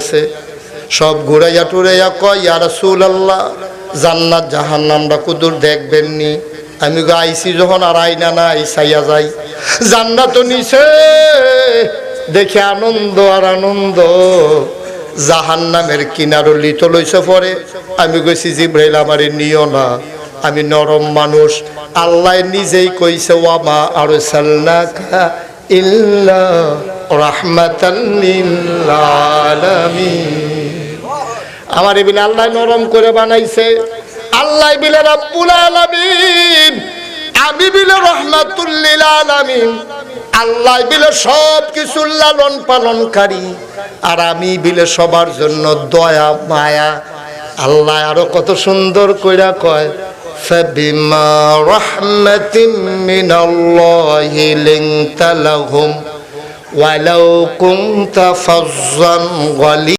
গেছে। সব ঘুরাইয়া টুরাইয়া কয়, ইয়া রাসূলুল্লাহ, জান্নাত জাহান্নামটা কুদুর দেখবেননি? আমি আইছি যখন আর আইনা না আইসাইয়া যাই, জান্নাত নিছে দেখে আনন্দ আর আনন্দ। জাহান্নামের কিনারও লিতো লইছে পরে। আমি কইছি জিবরাইল আমারে নিও না, আমি নরম মানুষ। আল্লাহ নিজেই কইছে, ওয়ামা আরসালনাকা ইল্লা রাহমাতাল লিল আলামিন। আমার বিলে আল্লাহ নরম করে বানাইছে, আল্লাহ বিলে রাব্বুল আলামিন, আমি বিলে রাহমাতুল লিল আলামিন। আল্লাহ বিলে সব কিছু লালন পালনকারী, আর আমি বিলে সবার জন্য দয়া মায়া। আল্লাহ আরো কত সুন্দর কইরা কয়, ফাবিমা রাহমাতিন মিনাল্লাহি লিনতা লাহুম ওয়ালাউ কুনতা ফাজ্জান